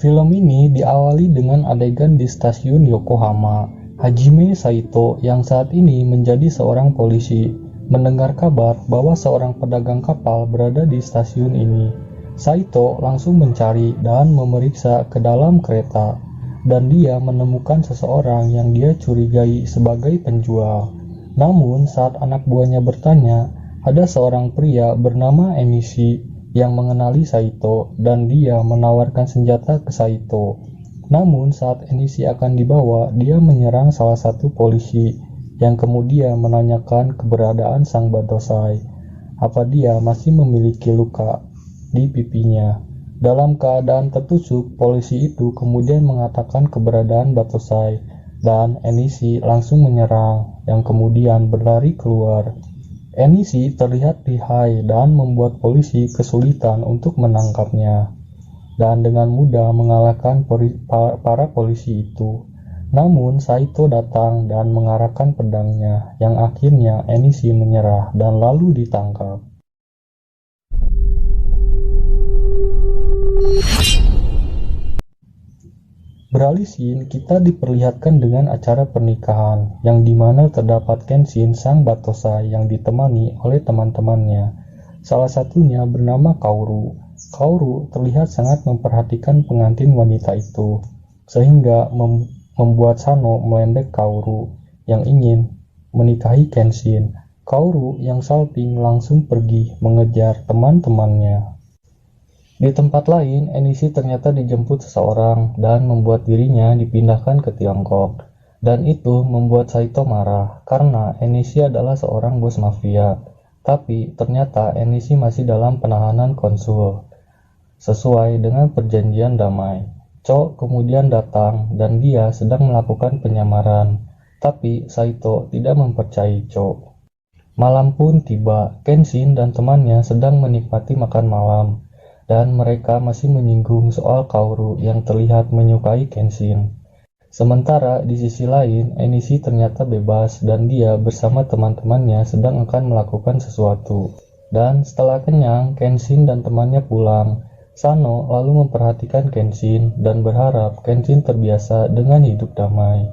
Film ini diawali dengan adegan di stasiun Yokohama. Hajime Saito yang saat ini menjadi seorang polisi mendengar kabar bahwa seorang pedagang kapal berada di stasiun ini. Saito langsung mencari dan memeriksa ke dalam kereta, dan dia menemukan seseorang yang dia curigai sebagai penjual. Namun saat anak buahnya bertanya, ada seorang pria bernama Enishi yang mengenali Saito dan dia menawarkan senjata ke Saito. Namun saat Enishi akan dibawa, dia menyerang salah satu polisi yang kemudian menanyakan keberadaan sang Batosai. Apa dia masih memiliki luka di pipinya. Dalam keadaan tertusuk, polisi itu kemudian mengatakan keberadaan Batosai dan Enishi langsung menyerang yang kemudian berlari keluar. Enishi terlihat lihai dan membuat polisi kesulitan untuk menangkapnya dan dengan mudah mengalahkan para polisi itu. Namun Saito datang dan mengarahkan pedangnya yang akhirnya Enishi menyerah dan lalu ditangkap. Beralih scene, kita diperlihatkan dengan acara pernikahan yang dimana terdapat Kenshin sang Batosai yang ditemani oleh teman-temannya. Salah satunya bernama Kaoru. Kaoru terlihat sangat memperhatikan pengantin wanita itu, sehingga membuat Sano meledek Kaoru yang ingin menikahi Kenshin. Kaoru yang salting langsung pergi mengejar teman-temannya. Di tempat lain, Enishi ternyata dijemput seseorang dan membuat dirinya dipindahkan ke Tiongkok. Dan itu membuat Saito marah karena Enishi adalah seorang bos mafia. Tapi ternyata Enishi masih dalam penahanan konsul sesuai dengan perjanjian damai. Cho kemudian datang dan dia sedang melakukan penyamaran. Tapi Saito tidak mempercayai Cho. Malam pun tiba, Kenshin dan temannya sedang menikmati makan malam. Dan mereka masih menyinggung soal Kaoru yang terlihat menyukai Kenshin. Sementara di sisi lain, Enishi ternyata bebas dan dia bersama teman-temannya sedang akan melakukan sesuatu. Dan setelah kenyang, Kenshin dan temannya pulang. Sano lalu memperhatikan Kenshin dan berharap Kenshin terbiasa dengan hidup damai.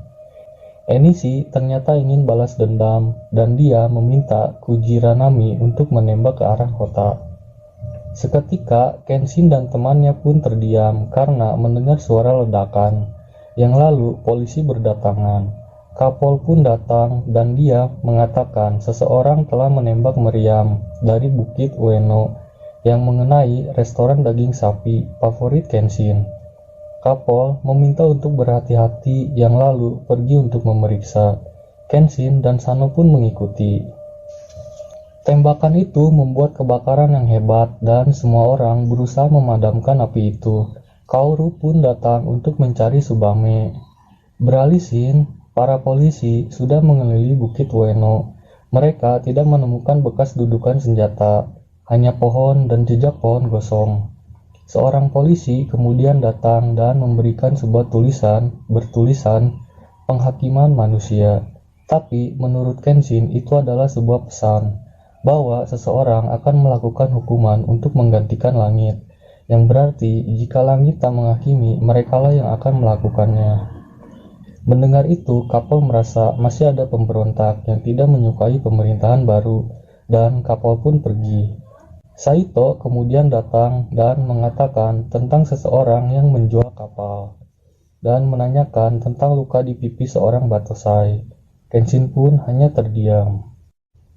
Enishi ternyata ingin balas dendam dan dia meminta Kujiranami untuk menembak ke arah kota. Seketika, Kenshin dan temannya pun terdiam karena mendengar suara ledakan. Yang lalu, polisi berdatangan. Kapol pun datang dan dia mengatakan seseorang telah menembak meriam dari Bukit Ueno yang mengenai restoran daging sapi favorit Kenshin. Kapol meminta untuk berhati-hati yang lalu pergi untuk memeriksa. Kenshin dan Sano pun mengikuti. Tembakan itu membuat kebakaran yang hebat dan semua orang berusaha memadamkan api itu. Kaoru pun datang untuk mencari Tsubame. Beralih scene, para polisi sudah mengelilingi Bukit Ueno. Mereka tidak menemukan bekas dudukan senjata, hanya pohon dan jejak pohon gosong. Seorang polisi kemudian datang dan memberikan sebuah tulisan bertulisan penghakiman manusia. Tapi menurut Kenshin itu adalah sebuah pesan bahwa seseorang akan melakukan hukuman untuk menggantikan langit, yang berarti jika langit tak menghakimi, merekalah yang akan melakukannya. Mendengar itu, Kapol merasa masih ada pemberontak yang tidak menyukai pemerintahan baru, dan Kapol pun pergi. Saito kemudian datang dan mengatakan tentang seseorang yang menjual kapal, dan menanyakan tentang luka di pipi seorang Batosai. Kenshin pun hanya terdiam.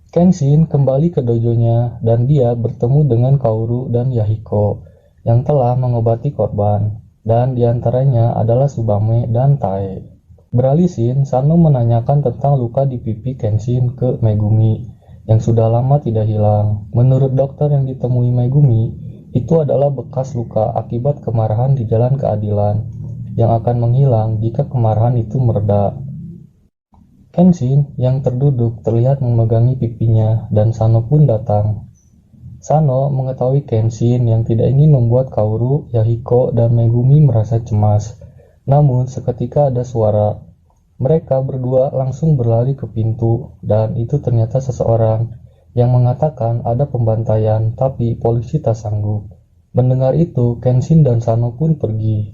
Kenshin kembali ke dojonya dan dia bertemu dengan Kaoru dan Yahiko yang telah mengobati korban, dan diantaranya adalah Tsubame dan Tae. Beralih scene, Sano menanyakan tentang luka di pipi Kenshin ke Megumi yang sudah lama tidak hilang. Menurut dokter yang ditemui Megumi, itu adalah bekas luka akibat kemarahan di jalan keadilan yang akan menghilang jika kemarahan itu mereda. Kenshin yang terduduk terlihat memegangi pipinya dan Sano pun datang. Sano mengetahui Kenshin yang tidak ingin membuat Kaoru, Yahiko, dan Megumi merasa cemas. Namun seketika ada suara. Mereka berdua langsung berlari ke pintu dan itu ternyata seseorang yang mengatakan ada pembantaian tapi polisi tak sanggup. Mendengar itu, Kenshin dan Sano pun pergi.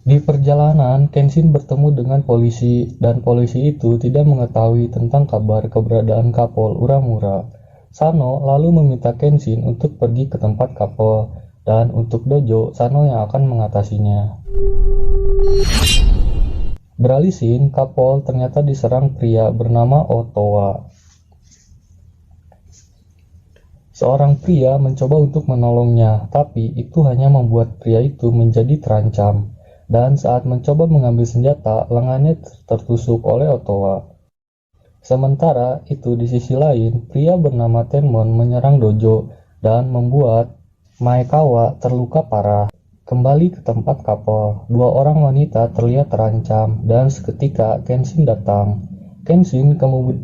Di perjalanan, Kenshin bertemu dengan polisi, dan polisi itu tidak mengetahui tentang kabar keberadaan Kapol Uramura. Sano lalu meminta Kenshin untuk pergi ke tempat Kapol, dan untuk dojo, Sano yang akan mengatasinya. Beralih scene, Kapol ternyata diserang pria bernama Otowa. Seorang pria mencoba untuk menolongnya, tapi itu hanya membuat pria itu menjadi terancam. Dan saat mencoba mengambil senjata, lengannya tertusuk oleh Otowa. Sementara itu di sisi lain, pria bernama Tenmon menyerang dojo dan membuat Maekawa terluka parah. Kembali ke tempat Kapol, dua orang wanita terlihat terancam dan seketika Kenshin datang. Kenshin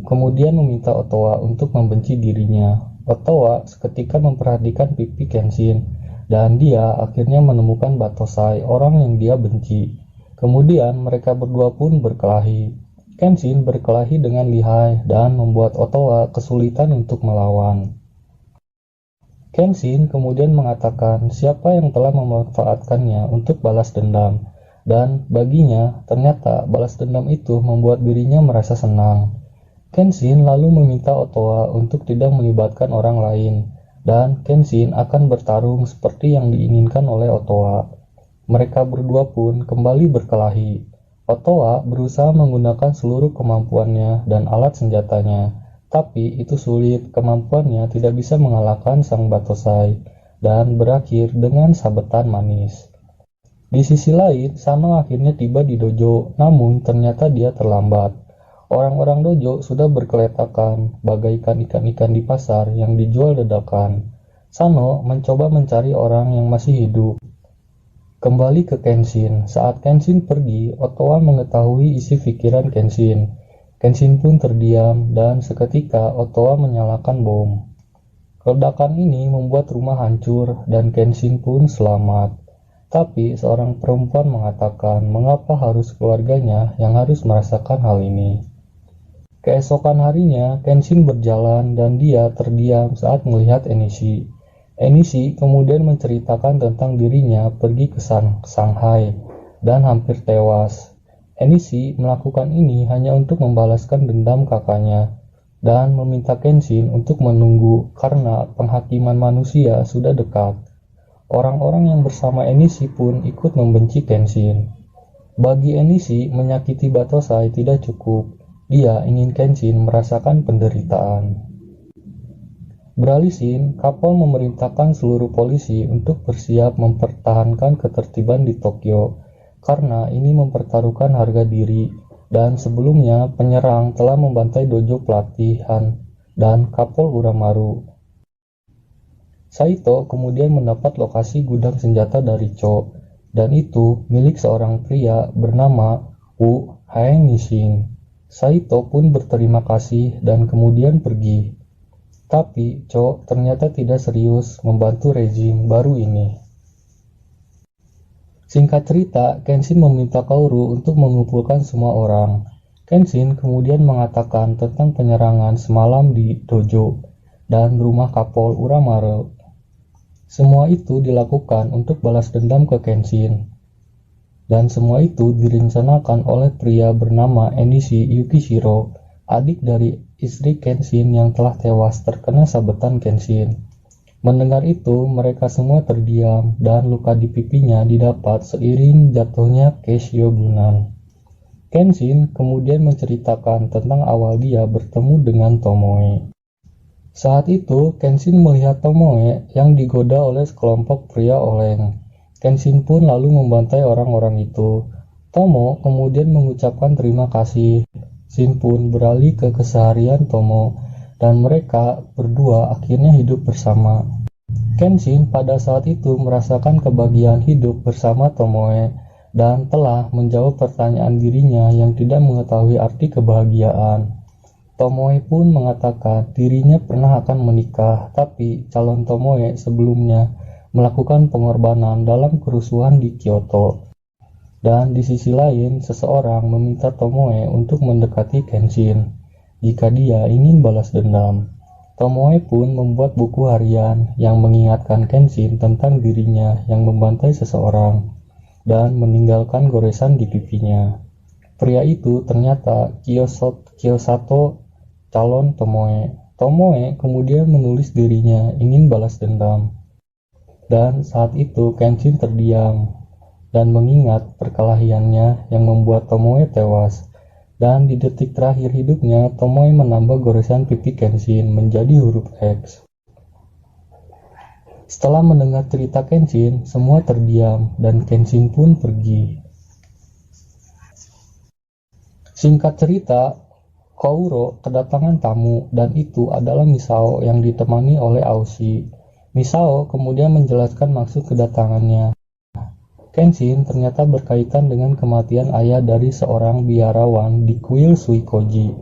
kemudian meminta Otowa untuk membenci dirinya. Otowa seketika memperhatikan pipi Kenshin dan dia akhirnya menemukan Batosai, orang yang dia benci. Kemudian mereka berdua pun berkelahi. Kenshin berkelahi dengan lihai dan membuat Otowa kesulitan untuk melawan. Kenshin kemudian mengatakan siapa yang telah memanfaatkannya untuk balas dendam, dan baginya ternyata balas dendam itu membuat dirinya merasa senang. Kenshin lalu meminta Otowa untuk tidak melibatkan orang lain, dan Kenshin akan bertarung seperti yang diinginkan oleh Otowa. Mereka berdua pun kembali berkelahi. Otowa berusaha menggunakan seluruh kemampuannya dan alat senjatanya, tapi itu sulit. Kemampuannya tidak bisa mengalahkan sang Batosai, dan berakhir dengan sabetan manis. Di sisi lain, Sano akhirnya tiba di dojo, namun ternyata dia terlambat. Orang-orang dojo sudah berkeletakan, bagaikan ikan-ikan di pasar yang dijual dadakan. Sano mencoba mencari orang yang masih hidup. Kembali ke Kenshin. Saat Kenshin pergi, Otowa mengetahui isi pikiran Kenshin. Kenshin pun terdiam, dan seketika Otowa menyalakan bom. Ledakan ini membuat rumah hancur, dan Kenshin pun selamat. Tapi seorang perempuan mengatakan mengapa harus keluarganya yang harus merasakan hal ini. Keesokan harinya, Kenshin berjalan dan dia terdiam saat melihat Enishi. Enishi kemudian menceritakan tentang dirinya pergi ke Shanghai dan hampir tewas. Enishi melakukan ini hanya untuk membalaskan dendam kakaknya dan meminta Kenshin untuk menunggu karena penghakiman manusia sudah dekat. Orang-orang yang bersama Enishi pun ikut membenci Kenshin. Bagi Enishi, menyakiti Batosai tidak cukup. Dia ingin Kenshin merasakan penderitaan. Beralih scene, Kapol memerintahkan seluruh polisi untuk bersiap mempertahankan ketertiban di Tokyo, karena ini mempertaruhkan harga diri, dan sebelumnya penyerang telah membantai dojo pelatihan dan Kapol Uramaru. Saito kemudian mendapat lokasi gudang senjata dari Cho, dan itu milik seorang pria bernama Wu Haenishing. Saito pun berterima kasih dan kemudian pergi. Tapi Cho ternyata tidak serius membantu rezim baru ini. Singkat cerita, Kenshin meminta Kaoru untuk mengumpulkan semua orang. Kenshin kemudian mengatakan tentang penyerangan semalam di dojo dan rumah Kapol Uramaru. Semua itu dilakukan untuk balas dendam ke Kenshin. Dan semua itu direncanakan oleh pria bernama Enishi Yukishiro, adik dari istri Kenshin yang telah tewas terkena sabetan Kenshin. Mendengar itu, mereka semua terdiam dan luka di pipinya didapat seiring jatuhnya Keishogunan. Kenshin kemudian menceritakan tentang awal dia bertemu dengan Tomoe. Saat itu, Kenshin melihat Tomoe yang digoda oleh sekelompok pria oleng. Kenshin pun lalu membantai orang-orang itu. Tomo kemudian mengucapkan terima kasih. Shin pun beralih ke keseharian Tomo, dan mereka berdua akhirnya hidup bersama. Kenshin pada saat itu merasakan kebahagiaan hidup bersama Tomoe, dan telah menjawab pertanyaan dirinya yang tidak mengetahui arti kebahagiaan. Tomoe pun mengatakan dirinya pernah akan menikah, tapi calon Tomoe sebelumnya melakukan pengorbanan dalam kerusuhan di Kyoto. Dan di sisi lain, seseorang meminta Tomoe untuk mendekati Kenshin jika dia ingin balas dendam. Tomoe pun membuat buku harian yang mengingatkan Kenshin tentang dirinya yang membantai seseorang. dan meninggalkan goresan di pipinya. Pria itu ternyata Kiyosato, calon Tomoe. Tomoe kemudian menulis dirinya ingin balas dendam. Dan saat itu Kenshin terdiam dan mengingat perkelahiannya yang membuat Tomoe tewas. Dan di detik terakhir hidupnya, Tomoe menambah goresan pipi Kenshin menjadi huruf X. Setelah mendengar cerita Kenshin, semua terdiam dan Kenshin pun pergi. Singkat cerita, Kouro kedatangan tamu dan itu adalah Misao yang ditemani oleh Aoshi. Misao kemudian menjelaskan maksud kedatangannya. Kenshin ternyata berkaitan dengan kematian ayah dari seorang biarawan di kuil Suikoji.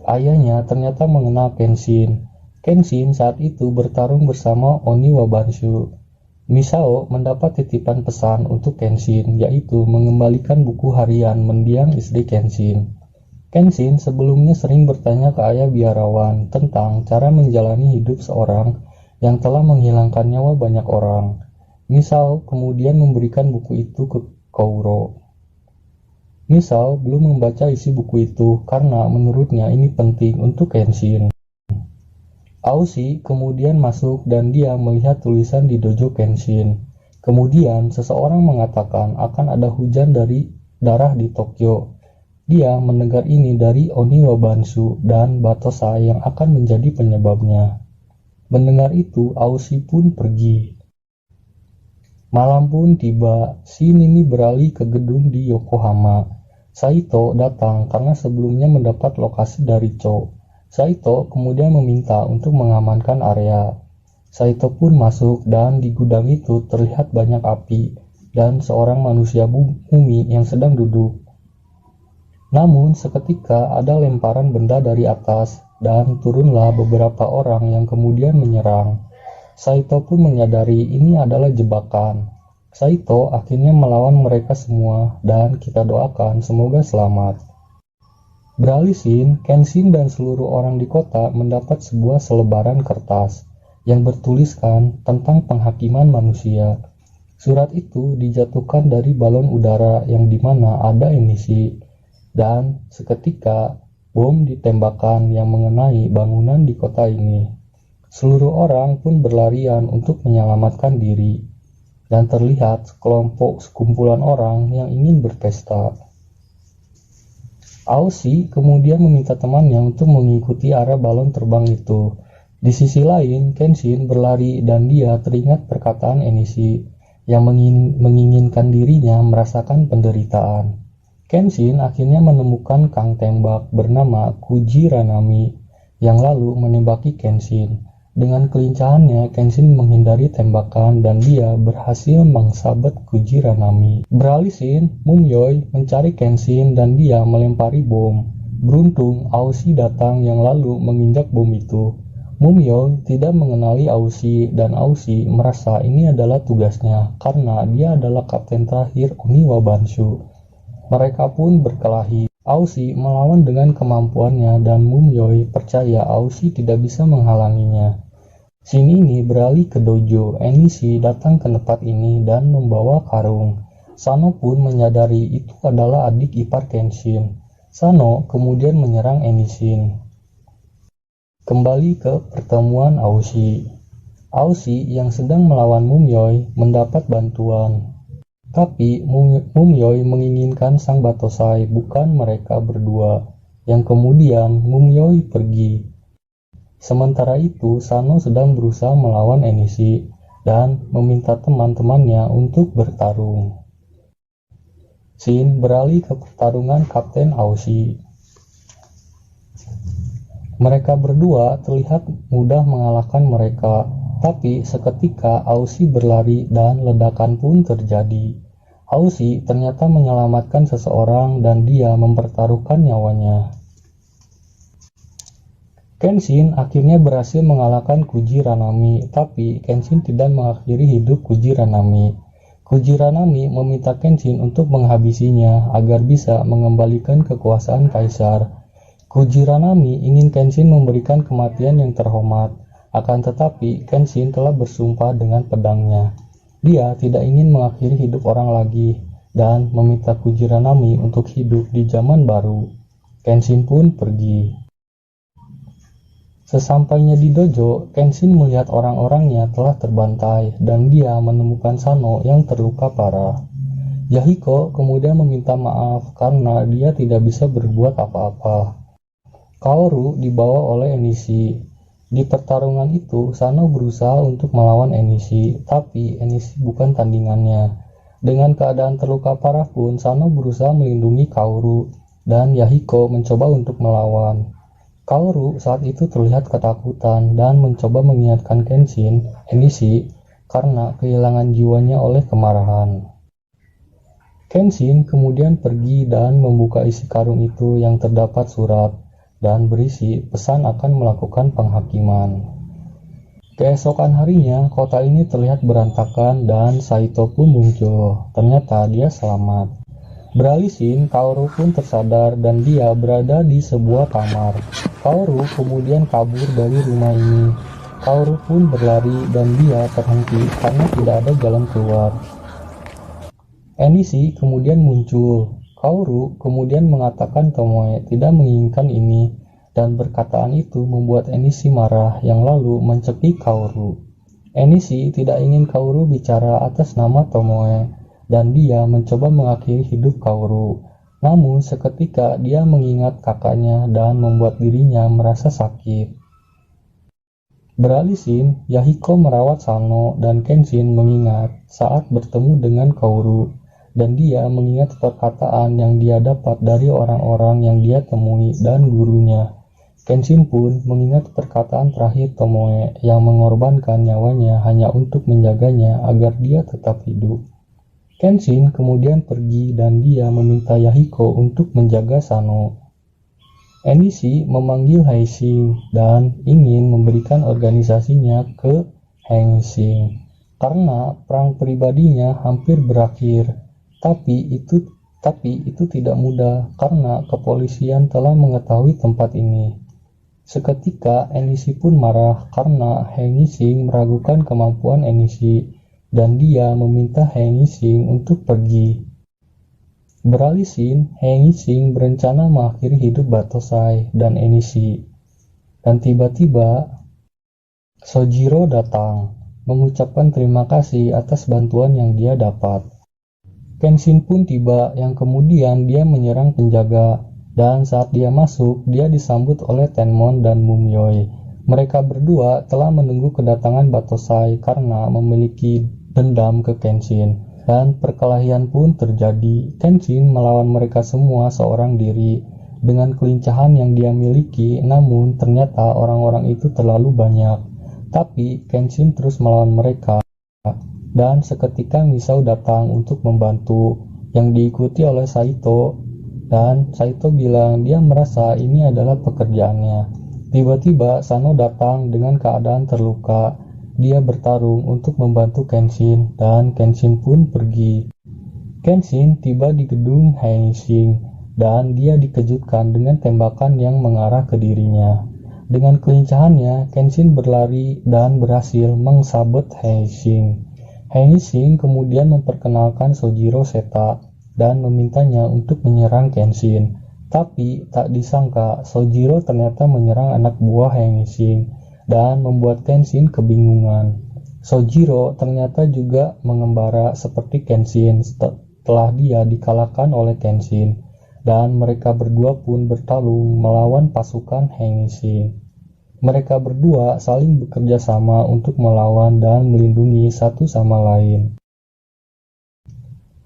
Ayahnya ternyata mengenal Kenshin. Kenshin saat itu bertarung bersama Oni Wabanshu. Misao mendapat titipan pesan untuk Kenshin, yaitu mengembalikan buku harian mendiang istri Kenshin. Kenshin sebelumnya sering bertanya ke ayah biarawan tentang cara menjalani hidup seorang yang telah menghilangkan nyawa banyak orang. Misao kemudian memberikan buku itu ke Kouro. Misao belum membaca isi buku itu karena menurutnya ini penting untuk Kenshin. Aoshi kemudian masuk dan dia melihat tulisan di dojo Kenshin. Kemudian seseorang mengatakan akan ada hujan dari darah di Tokyo. Dia mendengar ini dari Oni Wabanshu dan Batosa yang akan menjadi penyebabnya. Mendengar itu, Aoshi pun pergi. Malam pun tiba, si Nini beralih ke gedung di Yokohama. Saito datang karena sebelumnya mendapat lokasi dari Cho. Saito kemudian meminta untuk mengamankan area. Saito pun masuk dan di gudang itu terlihat banyak api dan seorang manusia bumi yang sedang duduk. Namun seketika ada lemparan benda dari atas dan turunlah beberapa orang yang kemudian menyerang. Saito pun menyadari ini adalah jebakan. Saito akhirnya melawan mereka semua dan kita doakan semoga selamat. Beralih scene, Kenshin dan seluruh orang di kota mendapat sebuah selebaran kertas yang bertuliskan tentang penghakiman manusia. Surat itu dijatuhkan dari balon udara yang dimana ada emisi dan seketika bom ditembakkan yang mengenai bangunan di kota ini. Seluruh orang pun berlarian untuk menyelamatkan diri, dan terlihat sekumpulan orang yang ingin berpesta. Aoshi kemudian meminta temannya untuk mengikuti arah balon terbang itu. Di sisi lain, Kenshin berlari dan dia teringat perkataan Enishi yang menginginkan dirinya merasakan penderitaan. Kenshin akhirnya menemukan kang tembak bernama Kuji Ranami yang lalu menembaki Kenshin. Dengan kelincahannya, Kenshin menghindari tembakan dan dia berhasil mengsabet Kuji Ranami. Beralih scene, Mumyoi mencari Kenshin dan dia melempari bom. Beruntung, Aoshi datang yang lalu menginjak bom itu. Mumyoi tidak mengenali Aoshi dan Aoshi merasa ini adalah tugasnya karena dia adalah kapten terakhir Oni Wabanshu. Mereka pun berkelahi. Aoshi melawan dengan kemampuannya dan Mumyoi percaya Aoshi tidak bisa menghalanginya. Scene ini beralih ke dojo. Enishi datang ke tempat ini dan membawa karung. Sano pun menyadari itu adalah adik ipar Kenshin. Sano kemudian menyerang Enishi. Kembali ke pertemuan Aoshi. Aoshi yang sedang melawan Mumyoi mendapat bantuan. Tapi Mumyoi menginginkan sang Batosai, bukan mereka berdua, yang kemudian Mumyoi pergi. Sementara itu, Sano sedang berusaha melawan Enishi dan meminta teman-temannya untuk bertarung. Scene beralih ke pertarungan Kapten Aoshi. Mereka berdua terlihat mudah mengalahkan mereka, tapi seketika Aoshi berlari dan ledakan pun terjadi. Aoshi ternyata menyelamatkan seseorang dan dia mempertaruhkan nyawanya. Kenshin akhirnya berhasil mengalahkan Kuji Ranami, tapi Kenshin tidak mengakhiri hidup Kuji Ranami. Kuji Ranami meminta Kenshin untuk menghabisinya agar bisa mengembalikan kekuasaan kaisar. Kuji Ranami ingin Kenshin memberikan kematian yang terhormat, akan tetapi Kenshin telah bersumpah dengan pedangnya. Dia tidak ingin mengakhiri hidup orang lagi. dan meminta Kujiranami untuk hidup di zaman baru. Kenshin pun pergi. Sesampainya di dojo, Kenshin melihat orang-orangnya telah terbantai dan dia menemukan Sano yang terluka parah. Yahiko kemudian meminta maaf karena dia tidak bisa berbuat apa-apa. Kaoru dibawa oleh Enishi. Di pertarungan itu, Sano berusaha untuk melawan Enishi, tapi Enishi bukan tandingannya. Dengan keadaan terluka parah pun, Sano berusaha melindungi Kaoru dan Yahiko mencoba untuk melawan. Kaoru saat itu terlihat ketakutan dan mencoba mengingatkan Kenshin, Enishi, karena kehilangan jiwanya oleh kemarahan. Kenshin kemudian pergi dan membuka isi karung itu yang terdapat surat dan berisi pesan akan melakukan penghakiman. Keesokan harinya, kota ini terlihat berantakan dan Saito pun muncul. Ternyata dia selamat. Beralih scene, Kaoru pun tersadar dan dia berada di sebuah kamar. Kaoru kemudian kabur dari rumah ini. Kaoru pun berlari dan dia terhenti karena tidak ada jalan keluar. Enishi kemudian muncul. Kaoru kemudian mengatakan Tomoe tidak menginginkan ini dan perkataan itu membuat Enishi marah yang lalu mencekik Kaoru. Enishi tidak ingin Kaoru bicara atas nama Tomoe dan dia mencoba mengakhiri hidup Kaoru. Namun seketika dia mengingat kakaknya dan membuat dirinya merasa sakit. Beralih scene, Yahiko merawat Sano dan Kenshin mengingat saat bertemu dengan Kaoru dan dia mengingat perkataan yang dia dapat dari orang-orang yang dia temui dan gurunya. Kenshin pun mengingat perkataan terakhir Tomoe yang mengorbankan nyawanya hanya untuk menjaganya agar dia tetap hidup. Kenshin kemudian pergi dan dia meminta Yahiko untuk menjaga Sano. Enishi memanggil Heishin dan ingin memberikan organisasinya ke Henshin karena perang pribadinya hampir berakhir. Tapi itu tidak mudah karena kepolisian telah mengetahui tempat ini. Seketika Enishi pun marah karena Henshin meragukan kemampuan Enishi dan dia meminta Henshin untuk pergi. Beralih scene, Henshin berencana mengakhiri hidup Battosai dan Enishi. Dan tiba-tiba Sojiro datang, mengucapkan terima kasih atas bantuan yang dia dapat. Kenshin pun tiba yang kemudian dia menyerang penjaga dan saat dia masuk, dia disambut oleh Tenmon dan Mumyoi. Mereka berdua telah menunggu kedatangan Battosai karena memiliki dendam ke Kenshin dan perkelahian pun terjadi. Kenshin melawan mereka semua seorang diri dengan kelincahan yang dia miliki, namun ternyata orang-orang itu terlalu banyak. Tapi Kenshin terus melawan mereka dan seketika Misao datang untuk membantu yang diikuti oleh Saito dan Saito bilang dia merasa ini adalah pekerjaannya. Tiba-tiba Sano datang dengan keadaan terluka. Dia bertarung untuk membantu Kenshin dan Kenshin pun pergi. Kenshin tiba di gedung Henshin dan dia dikejutkan dengan tembakan yang mengarah ke dirinya. Dengan kelincahannya, Kenshin berlari dan berhasil mengsabet Henshin. Henshin kemudian memperkenalkan Sojiro Seta dan memintanya untuk menyerang Kenshin. Tapi tak disangka Sojiro ternyata menyerang anak buah Henshin dan membuat Kenshin kebingungan. Sojiro ternyata juga mengembara seperti Kenshin setelah dia dikalahkan oleh Kenshin dan mereka berdua pun bertarung melawan pasukan Henshin. Mereka berdua saling bekerja sama untuk melawan dan melindungi satu sama lain.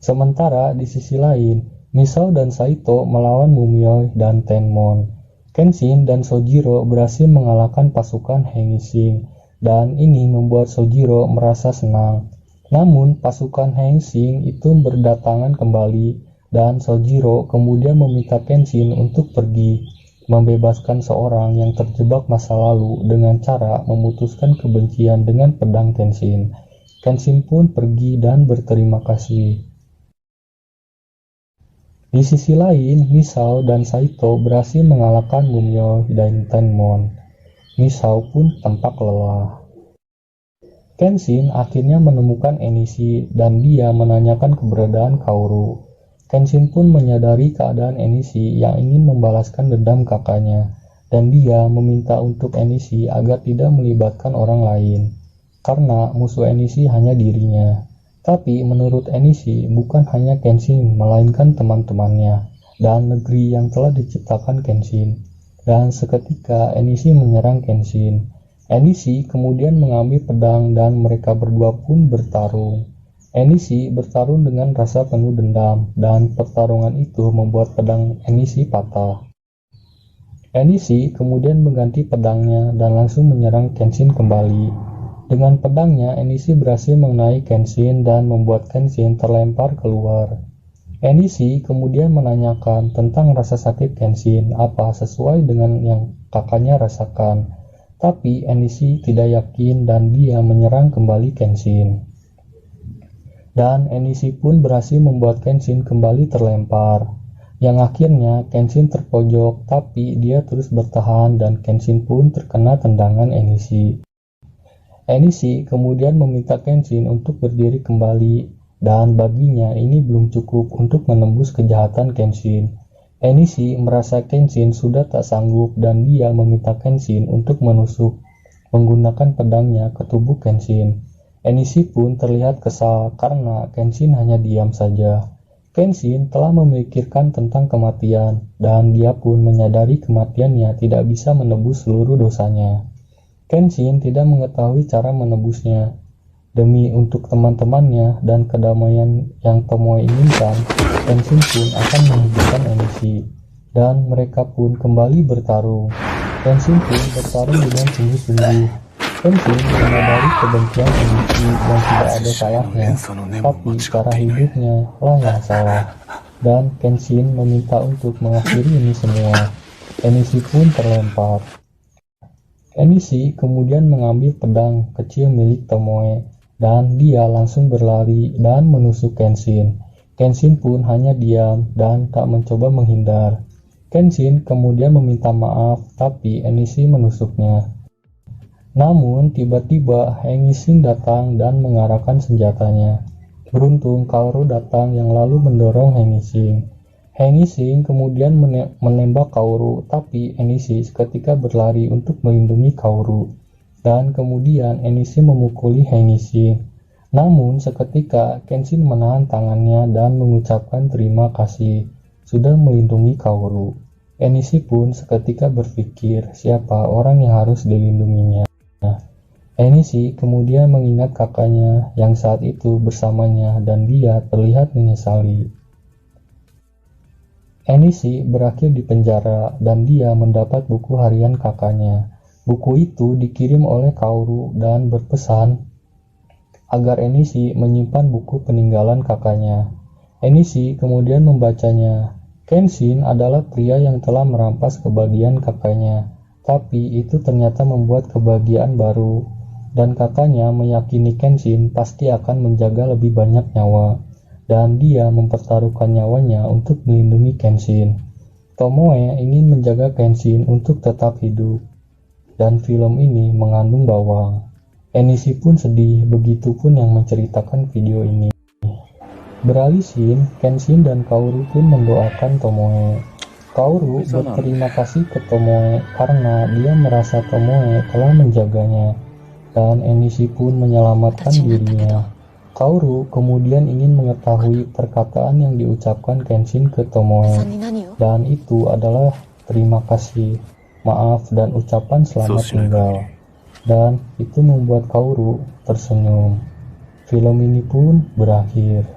Sementara di sisi lain, Misao dan Saito melawan Mumyoi dan Tenmon. Kenshin dan Sojiro berhasil mengalahkan pasukan Henshin dan ini membuat Sojiro merasa senang. Namun pasukan Henshin itu berdatangan kembali dan Sojiro kemudian meminta Kenshin untuk pergi, membebaskan seorang yang terjebak masa lalu dengan cara memutuskan kebencian dengan pedang Kenshin. Kenshin pun pergi dan berterima kasih. Di sisi lain, Misao dan Saito berhasil mengalahkan Mumyoi dan Tenmon. Misao pun tampak lelah. Kenshin akhirnya menemukan Enishi dan dia menanyakan keberadaan Kaoru. Kenshin pun menyadari keadaan Enishi yang ingin membalaskan dendam kakaknya, dan dia meminta untuk Enishi agar tidak melibatkan orang lain, karena musuh Enishi hanya dirinya. Tapi menurut Enishi, bukan hanya Kenshin, melainkan teman-temannya, dan negeri yang telah diciptakan Kenshin. Dan seketika Enishi menyerang Kenshin. Enishi kemudian mengambil pedang dan mereka berdua pun bertarung. Enishi bertarung dengan rasa penuh dendam, dan pertarungan itu membuat pedang Enishi patah. Enishi kemudian mengganti pedangnya dan langsung menyerang Kenshin kembali. Dengan pedangnya, Enishi berhasil mengenai Kenshin dan membuat Kenshin terlempar keluar. Enishi kemudian menanyakan tentang rasa sakit Kenshin, apa sesuai dengan yang kakaknya rasakan. Tapi Enishi tidak yakin dan dia menyerang kembali Kenshin. Dan Enishi pun berhasil membuat Kenshin kembali terlempar. Yang akhirnya Kenshin terpojok, tapi dia terus bertahan dan Kenshin pun terkena tendangan Enishi. Enishi kemudian meminta Kenshin untuk berdiri kembali, dan baginya ini belum cukup untuk menembus kejahatan Kenshin. Enishi merasa Kenshin sudah tak sanggup dan dia meminta Kenshin untuk menusuk menggunakan pedangnya ke tubuh Kenshin. Enishi pun terlihat kesal karena Kenshin hanya diam saja. Kenshin telah memikirkan tentang kematian, dan dia pun menyadari kematiannya tidak bisa menebus seluruh dosanya. Kenshin tidak mengetahui cara menebusnya. Demi untuk teman-temannya dan kedamaian yang Tomoe inginkan, Kenshin pun akan menghidupkan Enishi, dan mereka pun kembali bertarung. Kenshin pun bertarung dengan sungguh-sungguh. Kenshin menyadari kebencian Enishi dan tidak ada salahnya, tapi cara hidupnya lah yang salah. Dan Kenshin meminta untuk mengakhiri ini semua. Enishi pun terlempar. Enishi kemudian mengambil pedang kecil milik Tomoe, dan dia langsung berlari dan menusuk Kenshin. Kenshin pun hanya diam dan tak mencoba menghindar. Kenshin kemudian meminta maaf, tapi Enishi menusuknya. Namun tiba-tiba Enishi datang dan mengarahkan senjatanya. Beruntung Kaoru datang yang lalu mendorong Enishi. Enishi kemudian menembak Kaoru, tapi Enishi seketika berlari untuk melindungi Kaoru. Dan kemudian Enishi memukuli Enishi. Namun seketika Kenshin menahan tangannya dan mengucapkan terima kasih sudah melindungi Kaoru. Enishi pun seketika berpikir siapa orang yang harus dilindunginya. Enishi kemudian mengingat kakaknya yang saat itu bersamanya dan dia terlihat menyesali. Enishi berakhir di penjara dan dia mendapat buku harian kakaknya. Buku itu dikirim oleh Kaoru dan berpesan agar Enishi menyimpan buku peninggalan kakaknya. Enishi kemudian membacanya. Kenshin adalah pria yang telah merampas kebahagiaan kakaknya, tapi itu ternyata membuat kebahagiaan baru, dan kakaknya meyakini Kenshin pasti akan menjaga lebih banyak nyawa. Dan dia mempertaruhkan nyawanya untuk melindungi Kenshin. Tomoe ingin menjaga Kenshin untuk tetap hidup, dan film ini mengandung bawang. Enishi pun sedih, begitupun yang menceritakan video ini. Beralih scene, Kenshin dan Kaoru pun mendoakan Tomoe. Kaoru berterima kasih ke Tomoe karena dia merasa Tomoe telah menjaganya, dan Enishi pun menyelamatkan dirinya. Kaoru kemudian ingin mengetahui perkataan yang diucapkan Kenshin ke Tomoe, dan itu adalah terima kasih, maaf, dan ucapan selamat tinggal. Dan itu membuat Kaoru tersenyum. Film ini pun berakhir.